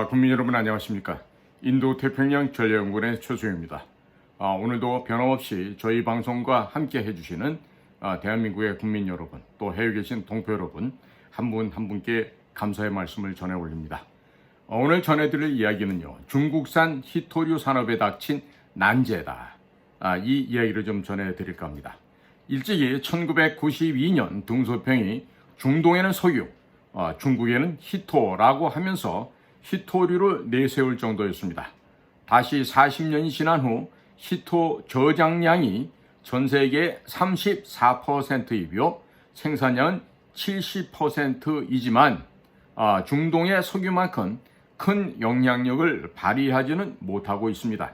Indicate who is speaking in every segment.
Speaker 1: 국민 여러분 안녕하십니까? 인도 태평양 전략연구원의 최수영입니다. 오늘도 변함없이 저희 방송과 함께 해주시는 대한민국의 국민 여러분, 또 해외에 계신 동포 여러분 한 분 한 분께 감사의 말씀을 전해 올립니다. 오늘 전해드릴 이야기는요, 중국산 히토류 산업에 닥친 난제다. 이 이야기를 좀 전해드릴까 합니다. 일찍이 1992년 등소평이 중동에는 석유, 중국에는 히토라고 하면서 히토류를 내세울 정도였습니다. 다시 40년이 지난 후 히토 저장량이 전 세계 34%이며 생산량은 70%이지만 중동의 석유만큼 큰 영향력을 발휘하지는 못하고 있습니다.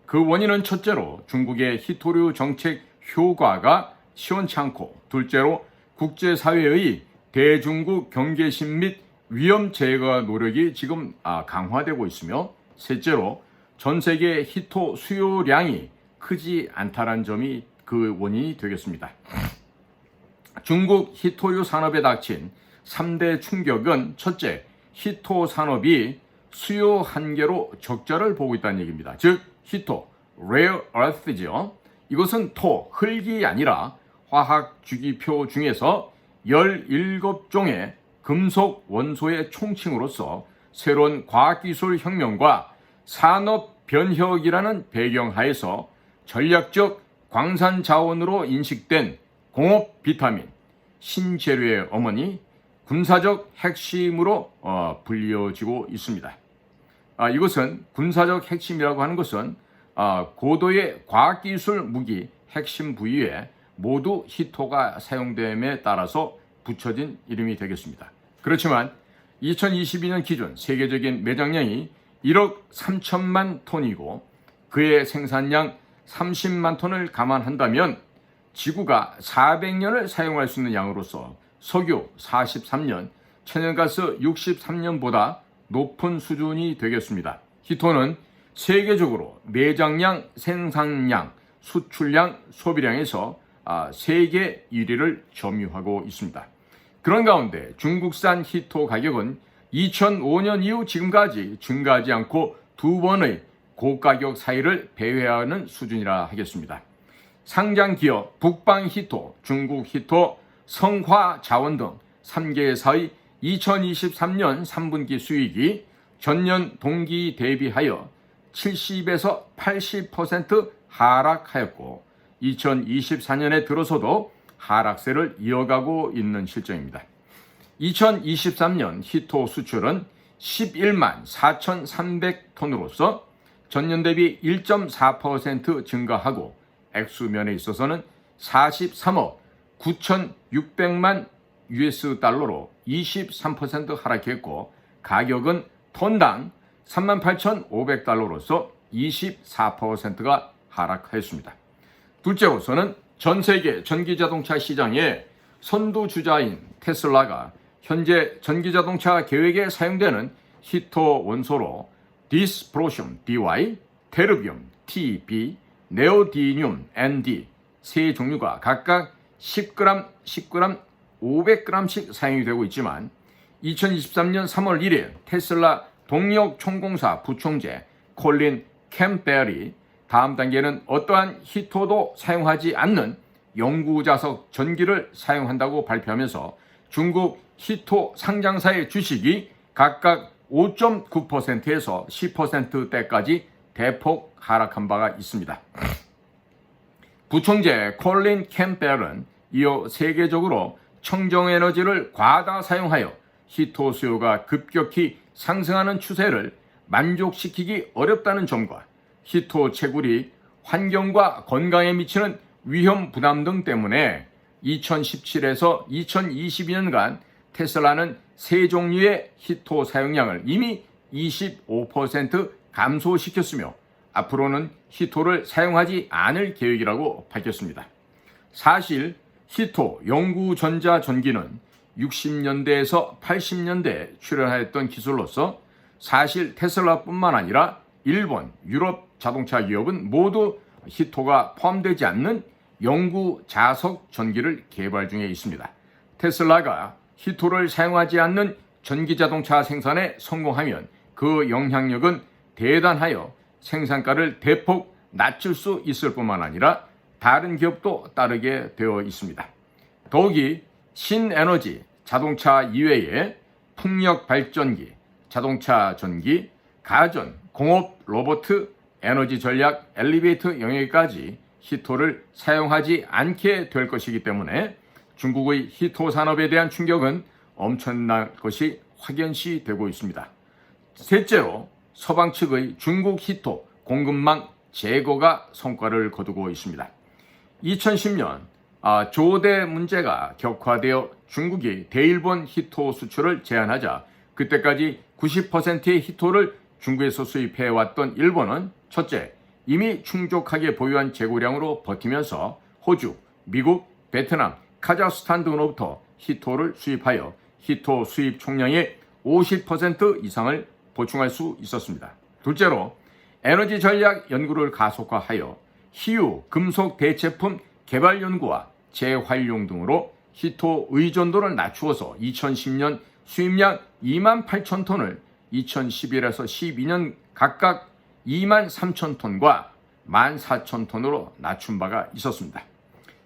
Speaker 1: 그 원인은 첫째로 중국의 히토류 정책 효과가 시원치 않고, 둘째로 국제사회의 대중국 경계심 및 위험 제거 노력이 지금 강화되고 있으며, 셋째로 전 세계 히토 수요량이 크지 않다는 점이 그 원인이 되겠습니다. 중국 히토류 산업에 닥친 3대 충격은 첫째, 히토 산업이 수요 한계로 적자를 보고 있다는 얘기입니다. 즉 히토, rare earth죠. 이것은 토, 흙이 아니라 화학 주기표 중에서 17종의 금속 원소의 총칭으로서 새로운 과학기술 혁명과 산업 변혁이라는 배경하에서 전략적 광산 자원으로 인식된 공업 비타민, 신재료의 어머니, 군사적 핵심으로 불려지고 있습니다. 이것은 군사적 핵심이라고 하는 것은 고도의 과학기술 무기 핵심 부위에 모두 히토가 사용됨에 따라서 붙여진 이름이 되겠습니다. 그렇지만 2022년 기준 세계적인 매장량이 1억 3천만 톤이고 그의 생산량 30만 톤을 감안한다면 지구가 400년을 사용할 수 있는 양으로서 석유 43년, 천연가스 63년보다 높은 수준이 되겠습니다. 히토는 세계적으로 매장량, 생산량, 수출량, 소비량에서 세계 1위를 점유하고 있습니다. 그런 가운데 중국산 히토 가격은 2005년 이후 지금까지 증가하지 않고 두 번의 고가격 사이를 배회하는 수준이라 하겠습니다. 상장 기업 북방 히토, 중국 히토, 성화자원 등 3개사의 2023년 3분기 수익이 전년 동기 대비하여 70에서 80% 하락하였고 2024년에 들어서도 하락세를 이어가고 있는 실정입니다. 2023년 히토 수출은 11만 4,300톤으로서 전년 대비 1.4% 증가하고 액수면에 있어서는 43억 9,600만 US달러로 23% 하락했고 가격은 톤당 38,500달러로서 24%가 하락하였습니다. 둘째로서는 전 세계 전기자동차 시장의 선두주자인 테슬라가 현재 전기자동차 계획에 사용되는 히토 원소로 디스프로슘 DY, 테르비움 TB, 네오디듐 ND 세 종류가 각각 10g, 10g, 500g씩 사용이 되고 있지만 2023년 3월 1일 테슬라 동력총공사 부총재 콜린 캠벨이 다음 단계는 어떠한 히토도 사용하지 않는 영구자석 전기를 사용한다고 발표하면서 중국 히토 상장사의 주식이 각각 5.9%에서 10%대까지 대폭 하락한 바가 있습니다. 부총재 콜린 캠벨은 이어 세계적으로 청정에너지를 과다 사용하여 히토 수요가 급격히 상승하는 추세를 만족시키기 어렵다는 점과 히토 채굴이 환경과 건강에 미치는 위험 부담 등 때문에 2017에서 2022년간 테슬라는 세 종류의 히토 사용량을 이미 25% 감소시켰으며 앞으로는 히토를 사용하지 않을 계획이라고 밝혔습니다. 사실 히토 영구전자 전기는 60년대에서 80년대에 출현하였던 기술로서 사실 테슬라뿐만 아니라 일본, 유럽 자동차 기업은 모두 히토가 포함되지 않는 영구 자석 전기를 개발 중에 있습니다. 테슬라가 히토를 사용하지 않는 전기자동차 생산에 성공하면 그 영향력은 대단하여 생산가를 대폭 낮출 수 있을 뿐만 아니라 다른 기업도 따르게 되어 있습니다. 더욱이 신에너지, 자동차 이외에 풍력 발전기, 자동차 전기, 가전, 공업, 로봇, 에너지 전략, 엘리베이터 영역까지 히토를 사용하지 않게 될 것이기 때문에 중국의 히토 산업에 대한 충격은 엄청날 것이 확연시 되고 있습니다. 셋째로 서방 측의 중국 히토 공급망 제거가 성과를 거두고 있습니다. 2010년 조대 문제가 격화되어 중국이 대일본 히토 수출을 제한하자 그때까지 90%의 히토를 중국에서 수입해왔던 일본은 첫째, 이미 충족하게 보유한 재고량으로 버티면서 호주, 미국, 베트남, 카자흐스탄 등으로부터 히토를 수입하여 히토 수입 총량의 50% 이상을 보충할 수 있었습니다. 둘째로 에너지 전략 연구를 가속화하여 희유, 금속 대체품 개발 연구와 재활용 등으로 히토 의존도를 낮추어서 2010년 수입량 28,000톤을 2011에서 12년 각각 23,000톤과 14,000톤으로 낮춘 바가 있었습니다.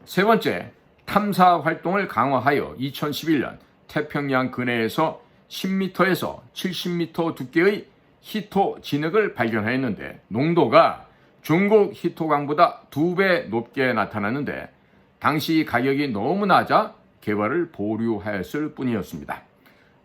Speaker 1: 세 번째, 탐사 활동을 강화하여 2011년 태평양 근해에서 10m에서 70m 두께의 히토 진흙을 발견하였는데 농도가 중국 히토강보다 2배 높게 나타났는데 당시 가격이 너무 낮아 개발을 보류하였을 뿐이었습니다.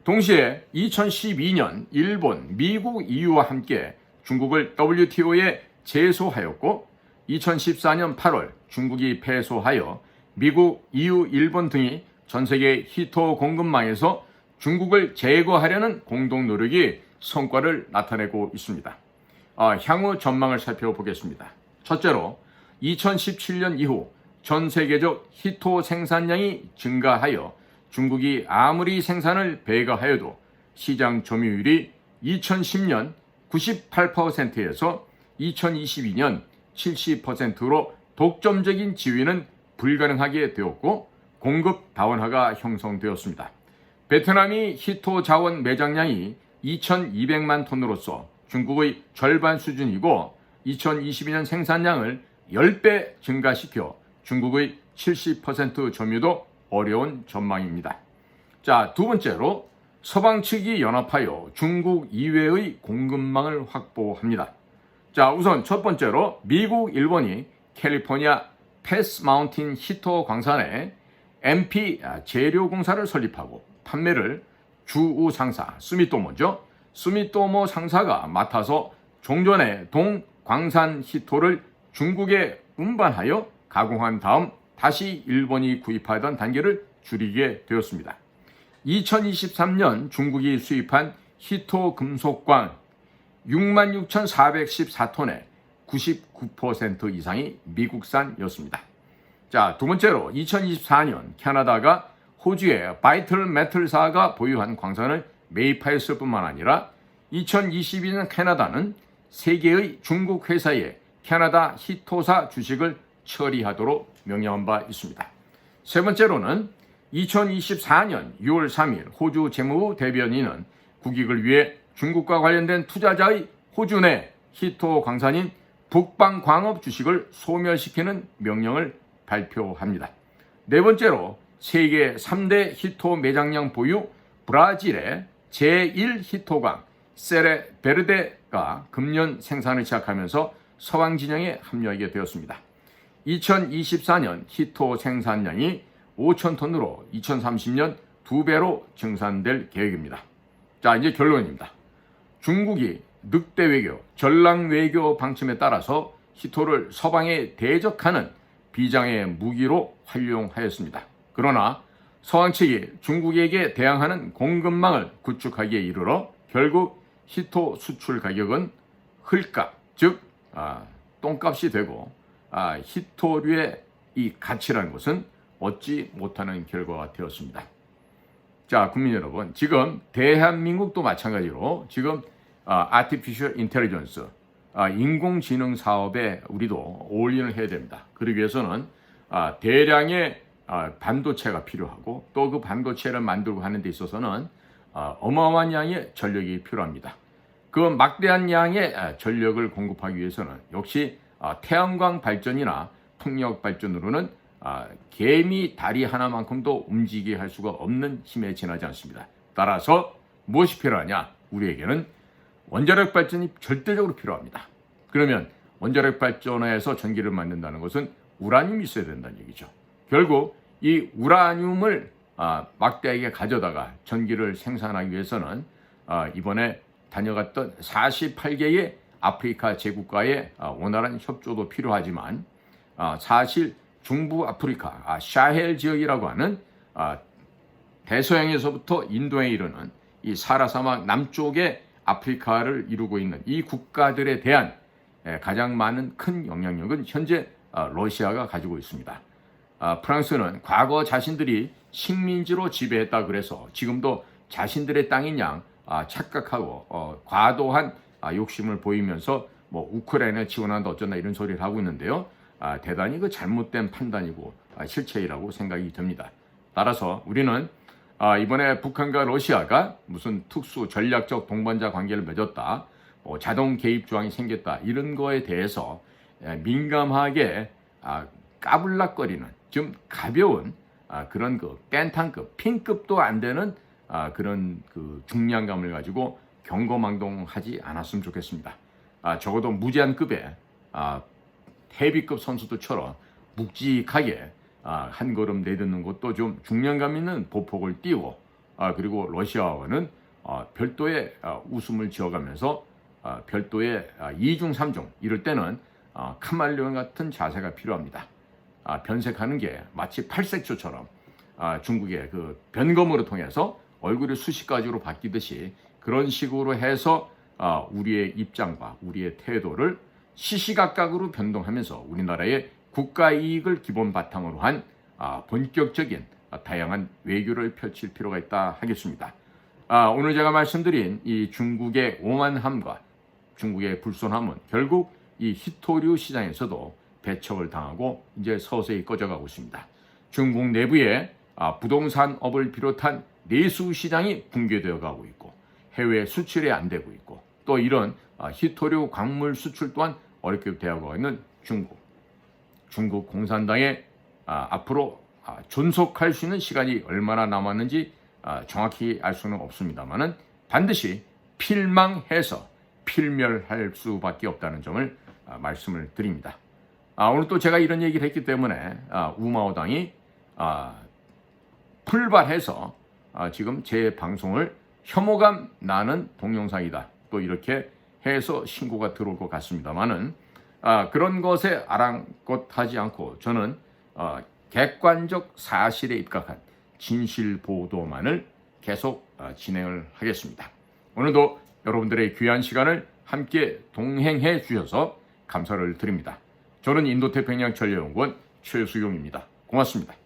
Speaker 1: 동시에 2012년 일본, 미국, EU와 함께 중국을 WTO에 제소하였고 2014년 8월 중국이 패소하여 미국, EU, 일본 등이 전 세계 히토 공급망에서 중국을 제거하려는 공동 노력이 성과를 나타내고 있습니다. 향후 전망을 살펴보겠습니다. 첫째로 2017년 이후 전 세계적 히토 생산량이 증가하여 중국이 아무리 생산을 배가하여도 시장 점유율이 2010년 98%에서 2022년 70%로 독점적인 지위는 불가능하게 되었고 공급 다원화가 형성되었습니다. 베트남이 히토 자원 매장량이 2,200만 톤으로서 중국의 절반 수준이고 2022년 생산량을 10배 증가시켜 중국의 70% 점유도 어려운 전망입니다. 자, 두 번째로 서방 측이 연합하여 중국 이외의 공급망을 확보합니다. 자, 우선 첫 번째로 미국, 일본이 캘리포니아 패스 마운틴 히토 광산에 MP 재료공사를 설립하고 판매를 주우 상사 스미토모죠. 스미토모 상사가 맡아서 종전의 동광산 히토를 중국에 운반하여 가공한 다음 다시 일본이 구입하던 단계를 줄이게 되었습니다. 2023년 중국이 수입한 히토 금속광 66,414톤의 99% 이상이 미국산이었습니다. 자, 두 번째로 2024년 캐나다가 호주의 바이틀 메틀사가 보유한 광산을 매입하였을 뿐만 아니라 2022년 캐나다는 세 개의 중국 회사의 캐나다 히토사 주식을 처리하도록 명령한 바 있습니다. 세 번째로는 2024년 6월 3일 호주 재무부 대변인은 국익을 위해 중국과 관련된 투자자의 호주 내 히토 광산인 북방광업 주식을 소멸시키는 명령을 발표합니다. 네 번째로 세계 3대 히토 매장량 보유 브라질의 제1 히토광 세레베르데가 금년 생산을 시작하면서 서방 진영에 합류하게 되었습니다. 2024년 히토 생산량이 5,000톤으로 2030년 2배로 증산될 계획입니다. 자, 이제 결론입니다. 중국이 늑대 외교, 전랑 외교 방침에 따라서 히토를 서방에 대적하는 비장의 무기로 활용하였습니다. 그러나 서방 측이 중국에게 대항하는 공급망을 구축하기에 이르러 결국 히토 수출 가격은 헐값, 즉 똥값이 되고 히토류의 이 가치라는 것은 얻지 못하는 결과가 되었습니다. 자, 국민 여러분, 지금 대한민국도 마찬가지로 지금 Artificial Intelligence, 인공지능 사업에 우리도 올인을 해야 됩니다. 그러기 위해서는 대량의 반도체가 필요하고 또 그 반도체를 만들고 하는 데 있어서는 어마어마한 양의 전력이 필요합니다. 그 막대한 양의 전력을 공급하기 위해서는 역시 태양광 발전이나 풍력 발전으로는 개미 다리 하나만큼도 움직이게 할 수가 없는 힘에 지나지 않습니다. 따라서 무엇이 필요하냐? 우리에게는 원자력 발전이 절대적으로 필요합니다. 그러면 원자력 발전에서 전기를 만든다는 것은 우라늄이 있어야 된다는 얘기죠. 결국 이 우라늄을 막대하게 가져다가 전기를 생산하기 위해서는 이번에 다녀갔던 48개의 아프리카 제국과의 원활한 협조도 필요하지만 사실 중부 아프리카 샤헬 지역이라고 하는 대서양에서부터 인도에 이르는 이 사하라 사막 남쪽의 아프리카를 이루고 있는 이 국가들에 대한 가장 많은 큰 영향력은 현재 러시아가 가지고 있습니다. 프랑스는 과거 자신들이 식민지로 지배했다 그래서 지금도 자신들의 땅인 양 착각하고 과도한 욕심을 보이면서 뭐 우크라이나 지원한다 어쩐다 이런 소리를 하고 있는데요. 대단히 그 잘못된 판단이고 실체이라고 생각이 듭니다. 따라서 우리는 이번에 북한과 러시아가 무슨 특수 전략적 동반자 관계를 맺었다, 자동 개입 조항이 생겼다 이런 거에 대해서 민감하게 까불락거리는 좀 가벼운 그런 그 뺀탕급, 핑급도 안 되는 그런 그 중량감을 가지고 경거망동하지 않았으면 좋겠습니다. 적어도 무제한급의 헤비급 선수들처럼 묵직하게 한 걸음 내딛는 것도 좀 중량감 있는 보폭을 띄우고 그리고 러시아와는 별도의 웃음을 지어가면서 별도의 2중 3중 이럴 때는 카말레온 같은 자세가 필요합니다. 변색하는 게 마치 팔색조처럼 중국의 그 변검으로 통해서 얼굴이 수십가지로 바뀌듯이 그런 식으로 해서 우리의 입장과 우리의 태도를 시시각각으로 변동하면서 우리나라의 국가 이익을 기본 바탕으로 한 본격적인 다양한 외교를 펼칠 필요가 있다 하겠습니다. 오늘 제가 말씀드린 이 중국의 오만함과 중국의 불손함은 결국 이 히토류 시장에서도 배척을 당하고 이제 서서히 꺼져가고 있습니다. 중국 내부에 부동산업을 비롯한 내수 시장이 붕괴되어 가고 있고 해외 수출이 안 되고 있고 또 이런 히토류 광물 수출 또한 어렵게 되어가고 있는 중국 공산당에 앞으로 존속할 수 있는 시간이 얼마나 남았는지 정확히 알 수는 없습니다만은 반드시 필망해서 필멸할 수밖에 없다는 점을 말씀을 드립니다. 오늘 또 제가 이런 얘기를 했기 때문에 우마오당이 풀발해서 지금 제 방송을 혐오감 나는 동영상이다 또 이렇게 해서 신고가 들어올 것 같습니다만은 그런 것에 아랑곳하지 않고 저는 객관적 사실에 입각한 진실 보도만을 계속 진행을 하겠습니다. 오늘도 여러분들의 귀한 시간을 함께 동행해 주셔서 감사를 드립니다. 저는 인도태평양 전략연구원 최수용입니다. 고맙습니다.